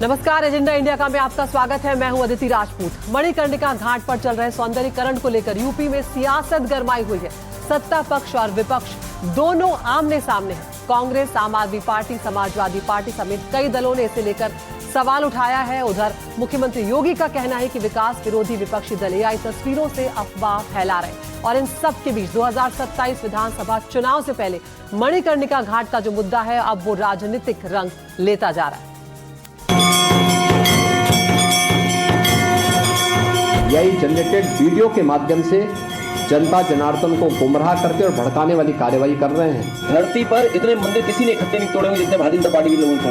नमस्कार, agenda India का में आपका स्वागत है। मैं हूं अदिति राजपूत। मणिकर्णिका घाट पर चल रहे सौंदर्यीकरण को लेकर यूपी में सियासत गरमाई हुई है। सत्ता पक्ष और विपक्ष दोनों आमने सामने हैं। कांग्रेस, आम आदमी पार्टी, समाजवादी पार्टी समेत कई दलों ने इसे लेकर सवाल उठाया है। उधर मुख्यमंत्री योगी का कहना है कि विकास विरोधी विपक्षी दल एआई तस्वीरों से अफवाह फैला रहे हैं और इन सब के बीच 2027 विधानसभा चुनाव से पहले मणिकर्णिका घाट का जो मुद्दा है अब वो राजनीतिक रंग लेता जा रहा है। एआई जनरेटेड वीडियो के माध्यम से जनता जनार्दन को गुमराह करके और भड़काने वाली कार्यवाही कर रहे हैं। धरती पर इतने मंदिर किसी ने इकट्ठे नहीं तोड़े हुए जितने भारतीय जनता पार्टी के लोगों को।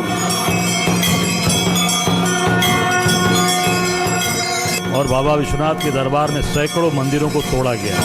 और बाबा विश्वनाथ के दरबार में सैकड़ों मंदिरों को तोड़ा गया।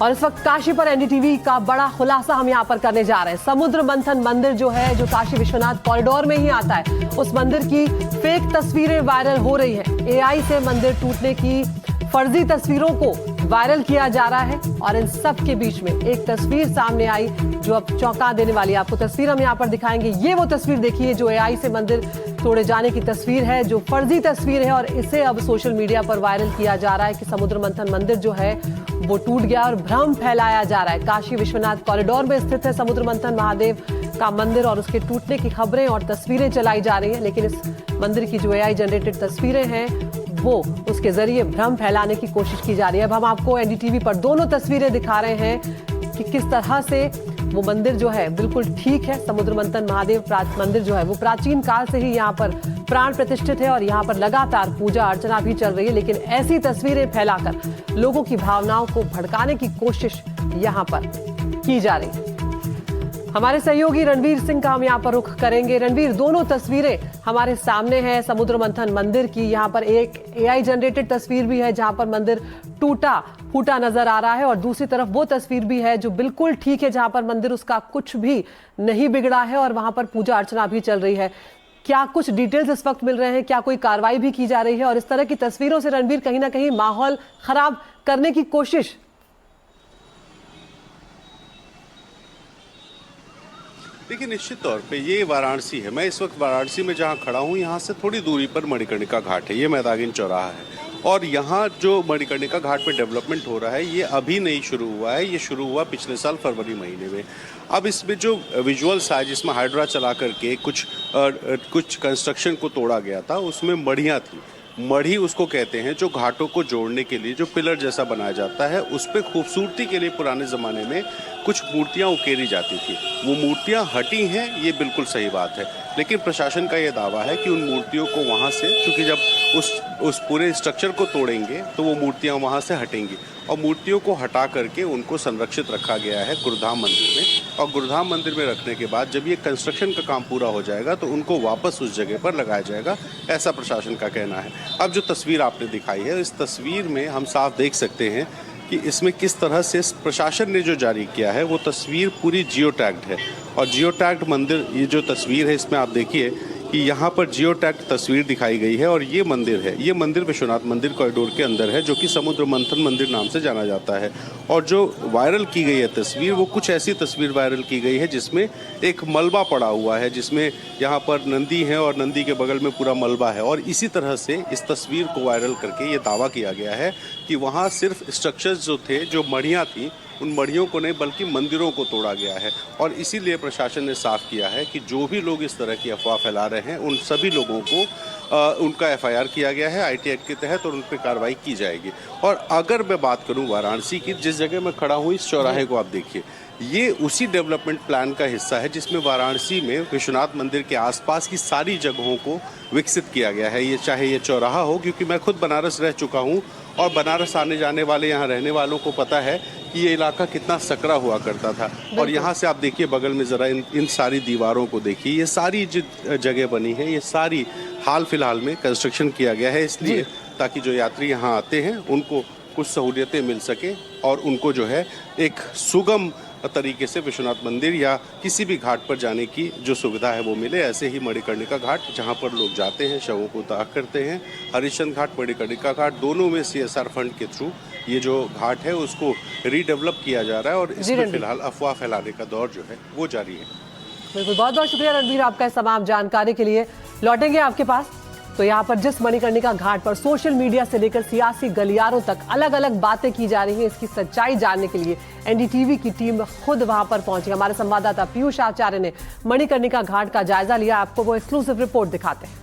और इस वक्त काशी पर एनडीटीवी का बड़ा खुलासा हम यहाँ पर करने जा रहे हैं। समुद्र मंथन मंदिर जो है, जो काशी विश्वनाथ कॉरिडोर में ही आता है, उस मंदिर की फेक तस्वीरें वायरल हो रही हैं। एआई से मंदिर टूटने की फर्जी तस्वीरों को वायरल किया जा रहा है और इन सब के बीच में एक तस्वीर सामने आई जो अब चौंका देने वाली है। आपको तस्वीर हम यहाँ पर दिखाएंगे। ये वो तस्वीर देखिए जो एआई से मंदिर तोड़े जाने की तस्वीर है, जो फर्जी तस्वीर है और इसे अब सोशल मीडिया पर वायरल किया जा रहा है कि समुद्र मंथन मंदिर जो है वो टूट गया और भ्रम फैलाया जा रहा है। काशी विश्वनाथ कॉरिडोर में स्थित है समुद्र मंथन महादेव का मंदिर और उसके टूटने की खबरें और तस्वीरें चलाई जा रही हैं, लेकिन इस मंदिर की जो एआई जनरेटेड तस्वीरें हैं वो उसके जरिए भ्रम फैलाने की कोशिश की जा रही है। अब हम आपको एनडीटीवी पर दोनों तस्वीरें दिखा रहे हैं कि किस तरह से वो मंदिर जो है बिल्कुल ठीक है। समुद्र मंथन महादेव मंदिर जो है वो प्राचीन काल से ही यहाँ पर प्राण प्रतिष्ठित है और यहाँ पर लगातार पूजा अर्चना भी चल रही है, लेकिन ऐसी तस्वीरें फैलाकर लोगों की भावनाओं को भड़काने की कोशिश यहाँ पर की जा रही है। हमारे सहयोगी रणवीर सिंह का हम यहाँ पर रुख करेंगे। रणवीर, दोनों तस्वीरें हमारे सामने हैं समुद्र मंथन मंदिर की। यहाँ पर एक एआई जनरेटेड तस्वीर भी है जहाँ पर मंदिर टूटा फूटा नजर आ रहा है और दूसरी तरफ वो तस्वीर भी है जो बिल्कुल ठीक है जहाँ पर मंदिर उसका कुछ भी नहीं बिगड़ा है और वहां पर पूजा अर्चना भी चल रही है। क्या कुछ डिटेल्स इस वक्त मिल रहे हैं? क्या कोई कार्रवाई भी की जा रही है? और इस तरह की तस्वीरों से रणवीर कहीं ना कहीं माहौल खराब करने की कोशिश। देखिए, निश्चित तौर पे ये वाराणसी है। मैं इस वक्त वाराणसी में जहाँ खड़ा हूँ, यहाँ से थोड़ी दूरी पर मणिकर्णिका घाट है। ये मैदागिन चौराहा है और यहाँ जो मणिकर्णिका घाट पे डेवलपमेंट हो रहा है ये अभी नहीं शुरू हुआ है। ये शुरू हुआ पिछले साल फरवरी महीने में। अब इसमें जो विजुअल्स आए जिसमें हाइड्रा चला करके कुछ कंस्ट्रक्शन को तोड़ा गया था, उसमें मढ़ियाँ थी। मढ़ी उसको कहते हैं जो घाटों को जोड़ने के लिए जो पिलर जैसा बनाया जाता है, उस पर खूबसूरती के लिए पुराने ज़माने में कुछ मूर्तियाँ उकेरी जाती थी। वो मूर्तियाँ हटी हैं, ये बिल्कुल सही बात है, लेकिन प्रशासन का ये दावा है कि उन मूर्तियों को वहाँ से, क्योंकि जब उस पूरे स्ट्रक्चर को तोड़ेंगे तो वो मूर्तियाँ वहाँ से हटेंगी और मूर्तियों को हटा करके उनको संरक्षित रखा गया है गुरुधाम मंदिर में। और गुरुधाम मंदिर में रखने के बाद जब ये कंस्ट्रक्शन का काम पूरा हो जाएगा तो उनको वापस उस जगह पर लगाया जाएगा, ऐसा प्रशासन का कहना है। अब जो तस्वीर आपने दिखाई है, इस तस्वीर में हम साफ देख सकते हैं कि इसमें किस तरह से प्रशासन ने जो जारी किया है वो तस्वीर पूरी जियो टैग्ड है। और जियो टैग्ड मंदिर, ये जो तस्वीर है इसमें आप देखिए कि यहाँ पर जियो टैग्ड तस्वीर दिखाई गई है और ये मंदिर है, ये मंदिर विश्वनाथ मंदिर कॉरिडोर के अंदर है जो कि समुद्र मंथन मंदिर नाम से जाना जाता है। और जो वायरल की गई है तस्वीर, वो कुछ ऐसी तस्वीर वायरल की गई है जिसमें एक मलबा पड़ा हुआ है, जिसमें यहाँ पर नंदी है और नंदी के बगल में पूरा मलबा है। और इसी तरह से इस तस्वीर को वायरल करके ये दावा किया गया है कि वहाँ सिर्फ स्ट्रक्चर्स जो थे, जो मढ़ियाँ थी, उन मढ़ियों को नहीं बल्कि मंदिरों को तोड़ा गया है। और इसीलिए प्रशासन ने साफ किया है कि जो भी लोग इस तरह की अफवाह फैला रहे हैं उन सभी लोगों को उनका एफआईआर किया गया है आईटी एक्ट के तहत और उन पर कार्रवाई की जाएगी। और अगर मैं बात करूं वाराणसी की, जिस जगह मैं खड़ा हूं, इस चौराहे को आप देखिए, ये उसी डेवलपमेंट प्लान का हिस्सा है जिसमें वाराणसी में विश्वनाथ मंदिर के आसपास की सारी जगहों को विकसित किया गया है। ये चाहे ये चौराहा हो, क्योंकि मैं खुद बनारस रह चुका हूँ और बनारस आने जाने वाले यहाँ रहने वालों को पता है कि ये इलाका कितना सकरा हुआ करता था। और यहाँ से आप देखिए बगल में ज़रा इन सारी दीवारों को देखिए, ये सारी जो जगह बनी है ये सारी हाल फिलहाल में कंस्ट्रक्शन किया गया है, इसलिए ताकि जो यात्री यहाँ आते हैं उनको कुछ सहूलियतें मिल सके और उनको जो है एक सुगम तरीके से विश्वनाथ मंदिर या किसी भी घाट पर जाने की जो सुविधा है वो मिले। ऐसे ही मणिकर्णिका घाट जहाँ पर लोग जाते हैं, शवों को दाह करते हैं, हरिश्चंद्र घाट, मणिकर्णिका घाट, दोनों में CSR फंड के थ्रू ये जो घाट है उसको रीडेवलप किया जा रहा है और इसमें फिलहाल अफवाह फैलाने का दौर जो है वो जारी है। बिल्कुल, बहुत बहुत शुक्रिया रणवीर आपका इस तमाम जानकारी के लिए। लौटेंगे आपके पास। तो यहाँ पर जिस मणिकर्णिका घाट पर सोशल मीडिया से लेकर सियासी गलियारों तक अलग अलग बातें की जा रही हैं, इसकी सच्चाई जानने के लिए NDTV की टीम खुद वहां पर पहुंची। हमारे संवाददाता पीयूष आचार्य ने मणिकर्णिका घाट का जायजा लिया। आपको वो एक्सक्लूसिव रिपोर्ट दिखाते हैं।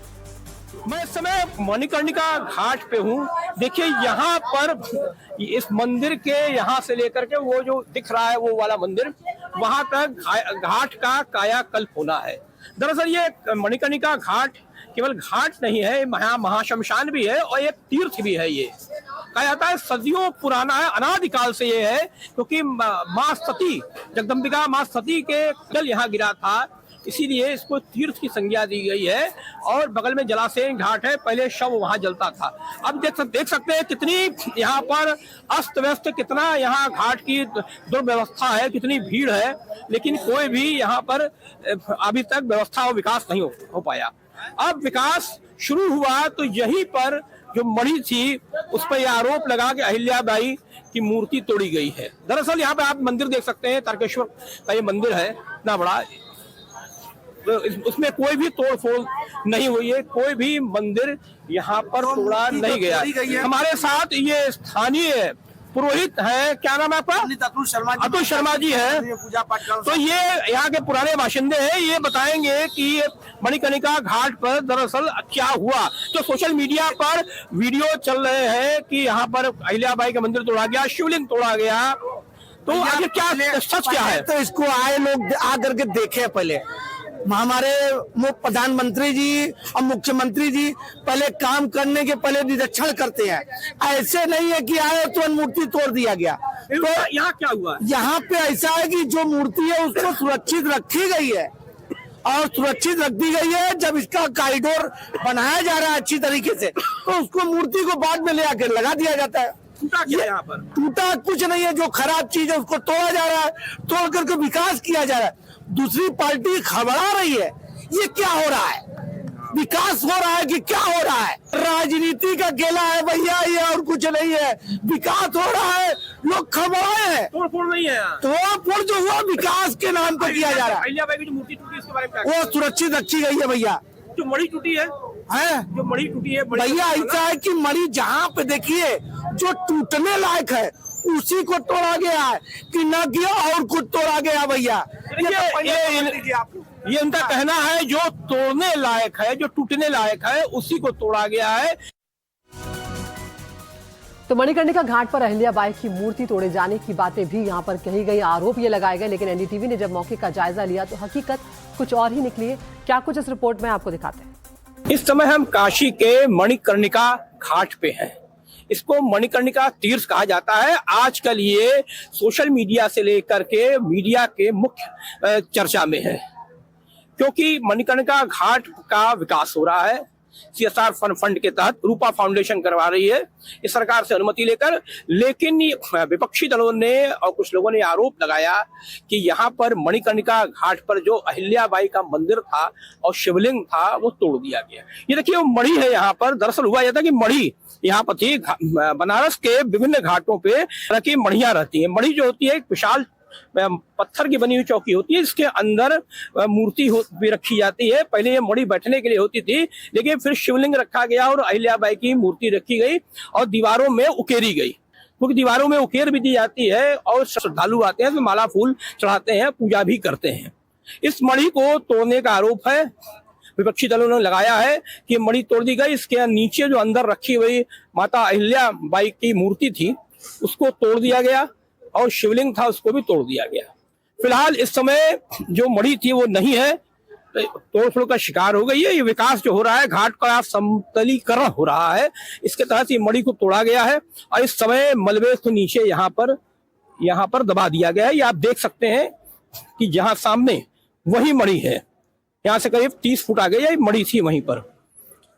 मैं इस समय मणिकर्णिका घाट पे हूँ। देखिए यहाँ पर इस मंदिर के यहाँ से लेकर के वो जो दिख रहा है वो वाला मंदिर, वहां तक घाट का कायाकल्प होना है। दरअसल ये मणिकर्णिका घाट केवल घाट नहीं है, यहाँ महाशमशान भी है और एक तीर्थ भी है। ये कहा जाता है सदियों पुराना है, अनादिकाल से ये है, क्योंकि माँ सती, जगदम्बिका माँ सती के जल यहाँ गिरा था, इसीलिए इसको तीर्थ की संज्ञा दी गई है। और बगल में जलाशय घाट है, पहले शव वहां जलता था। अब देख सकते हैं कितनी यहाँ पर अस्त व्यस्त, कितना यहाँ घाट की दुर्व्यवस्था है, कितनी भीड़ है, लेकिन कोई भी यहाँ पर अभी तक व्यवस्था और विकास नहीं हो पाया। अब विकास शुरू हुआ तो यहीं पर जो मणि थी उस पर यह आरोप लगा कि अहिल्याबाई की मूर्ति तोड़ी गई है। दरअसल यहाँ पे आप मंदिर देख सकते हैं, तारकेश्वर का ये मंदिर है, इतना बड़ा, उसमें कोई भी तोड़ फोड़ नहीं हुई है, कोई भी मंदिर यहाँ पर तोड़ा नहीं गया। हमारे साथ ये स्थानीय पुरोहित है, क्या नाम है आपका? अतुल शर्मा जी है। तो ये यहाँ के पुराने बाशिंदे हैं, ये बताएंगे कि मणिकर्णिका घाट पर दरअसल क्या हुआ। तो सोशल मीडिया पर वीडियो चल रहे हैं कि यहाँ पर अहिल्याबाई का मंदिर तोड़ा गया, शिवलिंग तोड़ा गया, तो आगे क्या सच क्या है? तो इसको आए लोग आकर के देखे पहले। हमारे प्रधानमंत्री जी और मुख्यमंत्री जी पहले काम करने के पहले निरीक्षण करते हैं। ऐसे नहीं है कि आए तो मूर्ति तोड़ दिया गया। तो यहाँ क्या हुआ? यहाँ पे ऐसा है कि जो मूर्ति है उसको सुरक्षित रखी गई है और सुरक्षित रख दी गई है। जब इसका कॉरिडोर बनाया जा रहा है अच्छी तरीके से, तो उसको मूर्ति को बाद में ले आकर लगा दिया जाता है। टूटा क्या यहाँ पर? टूटा कुछ नहीं है, जो खराब चीज है उसको तोड़ा जा रहा है, तोड़ करके विकास किया जा रहा है। दूसरी पार्टी खबरा रही है, ये क्या हो रहा है? विकास हो रहा है कि क्या हो रहा है? राजनीति का खेला है भैया, ये और कुछ नहीं है। विकास हो रहा है, लोग खबराए हैं। तोड़-फोड़ नहीं है, तोड़-फोड़ जो हुआ विकास के नाम पर किया जा रहा है। अहिल्याबाई की जो मूर्ति टूटी इसके बारे में क्या? वो सुरक्षित रखी गई है भैया। जो मणि टूटी है, जो मणि टूटी है भैया, ऐसा है कि मणि जहाँ पे देखिए जो टूटने लायक है उसी को तोड़ा गया है कि न किया और कुछ तोड़ा गया भैया। ये उनका कहना है, जो तोड़ने लायक है, जो टूटने लायक है उसी को तोड़ा गया है। तो मणिकर्णिका घाट पर अहिल्याबाई की मूर्ति तोड़े जाने की बातें भी यहां पर कही गई, आरोप ये लगाए गए, लेकिन NDTV ने जब मौके का जायजा लिया तो हकीकत कुछ और ही निकली है। क्या कुछ इस रिपोर्ट में आपको दिखाते हैं। इस समय हम काशी के मणिकर्णिका घाट पे हैं। इसको मणिकर्णिका तीर्थ कहा जाता है। आजकल ये सोशल मीडिया से लेकर के मीडिया के मुख्य चर्चा में है, क्योंकि मणिकर्णिका घाट का विकास हो रहा है। CSR फंड के तहत रूपा फाउंडेशन करवा रही है इस सरकार से अनुमति लेकर, लेकिन विपक्षी दलों ने और कुछ लोगों ने आरोप लगाया कि यहाँ पर मणिकर्णिका घाट पर जो अहिल्याबाई का मंदिर था और शिवलिंग था वो तोड़ दिया गया। ये देखिए वो मणि है यहाँ पर। दरअसल हुआ यह था कि मणि यहाँ पर थी, बनारस के विभिन्न घाटों पे रखी मणियां रहती है। मणि जो होती है एक विशाल पत्थर की बनी हुई चौकी होती है, इसके अंदर मूर्ति भी रखी जाती है। पहले ये मणि बैठने के लिए होती थी, लेकिन फिर शिवलिंग रखा गया और अहिल्याबाई की मूर्ति रखी गई और दीवारों में उकेरी गई, क्योंकि दीवारों में उकेर भी दी जाती है और श्रद्धालु आते हैं तो माला फूल चढ़ाते हैं, पूजा भी करते हैं। इस मणि को तोड़ने का आरोप है, विपक्षी दलों ने लगाया है कि मणि तोड़ दी गई। इसके नीचे जो अंदर रखी हुई माता अहिल्याबाई की मूर्ति थी उसको तोड़ दिया गया और शिवलिंग था उसको भी तोड़ दिया गया। फिलहाल इस समय जो मणि थी वो नहीं है, तोड़फोड़ का शिकार हो गई है। ये विकास जो हो रहा है, घाट का समतलीकरण हो रहा है, इसके तहत ये मणि को तोड़ा गया है और इस समय मलबे को नीचे यहाँ पर दबा दिया गया है। ये आप देख सकते हैं कि जहाँ सामने वही मणि है, यहाँ से करीब 30 फुट आगे ये मणि थी वहीं पर,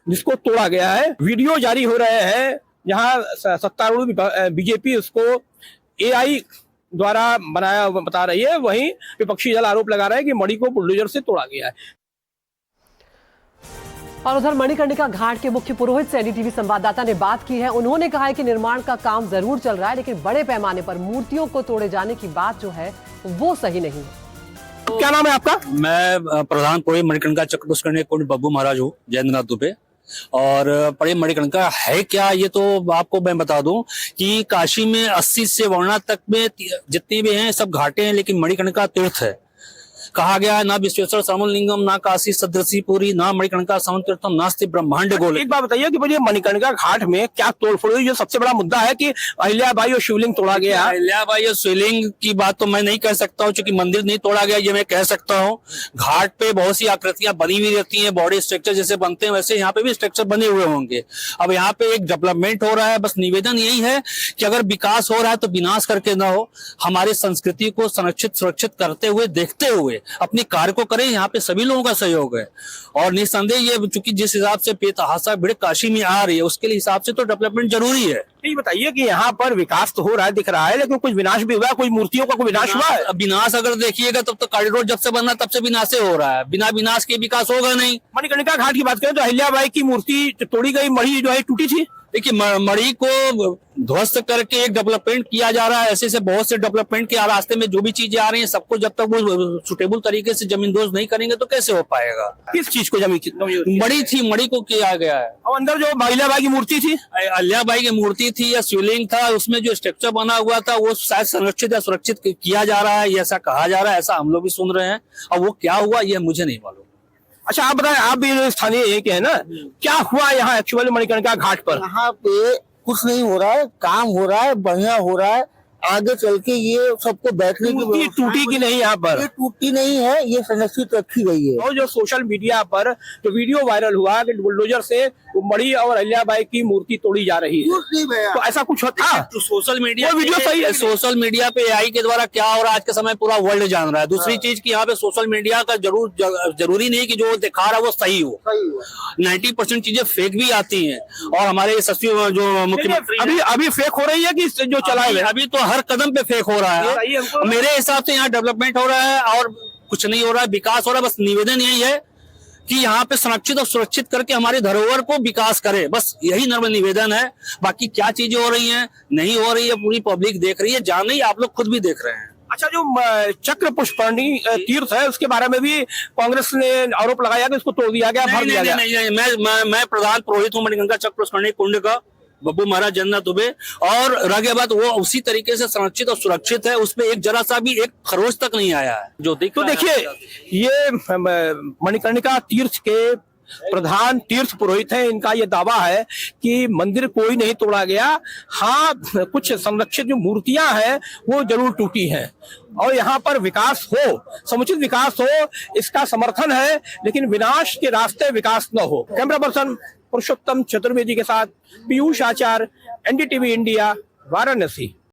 जिसको तोड़ा गया है। वीडियो जारी हो रहे हैं जहाँ सत्तारूढ़ बीजेपी उसको AI द्वारा बनाया बता रही है, वहीं विपक्षी दल आरोप लगा रहा है कि मणि को बुलडोजर से तोड़ा गया है। और उधर मणिकर्णिका घाट के मुख्य पुरोहित से एनडीटीवी संवाददाता ने बात की है। उन्होंने कहा है कि निर्माण का काम जरूर चल रहा है, लेकिन बड़े पैमाने पर मूर्तियों को तोड़े जाने की बात जो है वो सही नहीं है। क्या नाम है आपका? मैं प्रधान पुरोहित मणिकर्णिका चक्र पुष्करणी कुंड बब्बू महाराज हूँ, जयेंद्रनाथ दुबे। और बड़े मणिकर्णिका है क्या, ये तो आपको मैं बता दूं कि काशी में 80 से वाराणसी तक में जितने भी हैं सब घाटे हैं, लेकिन मणिकर्णिका तीर्थ है। कहा गया है ना विश्वेश्वर समलिंगम, ना काशी सदृशी पुरी, ना मणिकर्णिका समतीर्थम, नास्ति ब्रह्मांड गोले। एक बात बताइए कि भाई मणिकर्णिका घाट में क्या तोड़फोड़ हुई? जो सबसे बड़ा मुद्दा है कि अहिल्याबाई और शिवलिंग तोड़ा गया। अहिल्याबाई और शिवलिंग की बात तो मैं नहीं कह सकता हूँ, क्योंकि मंदिर नहीं तोड़ा गया ये मैं कह सकता हूँ। घाट पे बहुत सी आकृतियां बनी हुई रहती हैं, बॉडी स्ट्रक्चर जैसे बनते हैं वैसे यहाँ पे भी स्ट्रक्चर बने हुए होंगे। अब यहाँ पे एक डेवलपमेंट हो रहा है, बस निवेदन यही है कि अगर विकास हो रहा है तो विनाश करके ना हो, हमारी संस्कृति को संरक्षित सुरक्षित करते हुए देखते हुए अपने कार्य को करें। यहाँ पे सभी लोगों का सहयोग है और निस्संदेह ये चूंकि जिस हिसाब से बेतहाशा भीड़ काशी में आ रही है उसके हिसाब से तो डेवलपमेंट जरूरी है। ये बताइए कि यहाँ पर विकास तो हो रहा है, दिख रहा है, लेकिन कुछ विनाश भी हुआ है, कोई मूर्तियों का कोई विनाश हुआ है? विनाश अगर देखिएगा तब तो कॉरिडोर जब से बना तब से विनाश हो रहा है, बिना विनाश के विकास होगा नहीं। मणिकर्णिका घाट की बात करें तो अहिल्याबाई की मूर्ति तोड़ी गई, मणि जो है टूटी थी। देखिए मणि को ध्वस्त करके एक डेवलपमेंट किया जा रहा है। ऐसे से बहुत से डेवलपमेंट के रास्ते में जो भी चीजें आ रही हैं सबको जब तक वो सुटेबल तरीके से जमीन दोज नहीं करेंगे तो कैसे हो पाएगा। किस चीज को जमीन? मणि थी, मणि को किया गया है। और अंदर जो अहिल्याबाई की मूर्ति थी, अहिल्याबाई की मूर्ति थी या शिवलिंग था, उसमें जो स्ट्रक्चर बना हुआ था वो शायद संरक्षित या सुरक्षित किया जा रहा है, ऐसा कहा जा रहा है, ऐसा हम लोग भी सुन रहे हैं। और वो क्या हुआ ये मुझे नहीं मालूम। अच्छा आप बताएं, आप भी स्थानीय एक है ना, क्या हुआ यहाँ एक्चुअली मणिकर्णिका घाट पर? यहाँ पे कुछ नहीं हो रहा है, काम हो रहा है, बढ़िया हो रहा है। आगे चल के ये सबको बैठने की मूर्ति टूटी की नहीं यहाँ पर? ये टूटी नहीं है, ये संरक्षित रखी गई है। और जो सोशल मीडिया पर जो वीडियो वायरल हुआ कि बुलडोजर से मणि और अहिल्याबाई की मूर्ति तोड़ी जा रही है, तो ऐसा कुछ होता? तो सोशल मीडिया वीडियो सही है। सोशल मीडिया पे एआई के द्वारा क्या हो रहा है आज के समय पूरा वर्ल्ड जान रहा है। दूसरी चीज की यहाँ पे सोशल मीडिया का जरूरी नहीं कि जो दिखा रहा है वो सही हो। 90% चीजें फेक भी आती हैं और हमारे सचिव जो मुख्यमंत्री अभी फेक हो रही है कि जो चलाए हुए? अभी तो हर कदम पे फेक हो रहा है। मेरे हिसाब से यहाँ डेवलपमेंट हो रहा है और कुछ नहीं हो रहा है, विकास हो रहा है। बस निवेदन यही है कि यहाँ पे संरक्षित और सुरक्षित करके हमारी धरोहर को विकास करे, बस यही नम्र निवेदन है। बाकी क्या चीजें हो रही हैं नहीं हो रही है पूरी पब्लिक देख रही है, जान रही है, आप लोग खुद भी देख रहे हैं। अच्छा जो चक्र पुष्करणी तीर्थ है उसके बारे में भी कांग्रेस ने आरोप लगाया कि इसको तोड़ दिया गया, भर दिया गया। नहीं, मैं प्रधान पुरोहित हूँ मणिकर्णिका चक्र पुष्करणी कुंड का, बब्बू महाराज जयेंद्रनाथ दुबे। और रह गया बात वो उसी तरीके से संरक्षित और सुरक्षित है, उसमें एक जरा सा भी एक खरोच तक नहीं आया है जो तो देखिए ये मणिकर्णिका तीर्थ के प्रधान तीर्थ पुरोहित है, इनका ये दावा है कि मंदिर कोई नहीं तोड़ा गया। हाँ कुछ संरक्षित जो मूर्तियां हैं वो जरूर टूटी हैं और यहाँ पर विकास हो, समुचित विकास हो, इसका समर्थन है, लेकिन विनाश के रास्ते विकास न हो। कैमरा पर्सन पुरुषोत्तम चतुर्वेदी के साथ पीयूष आचार्य, एनडीटीवी इंडिया, वाराणसी।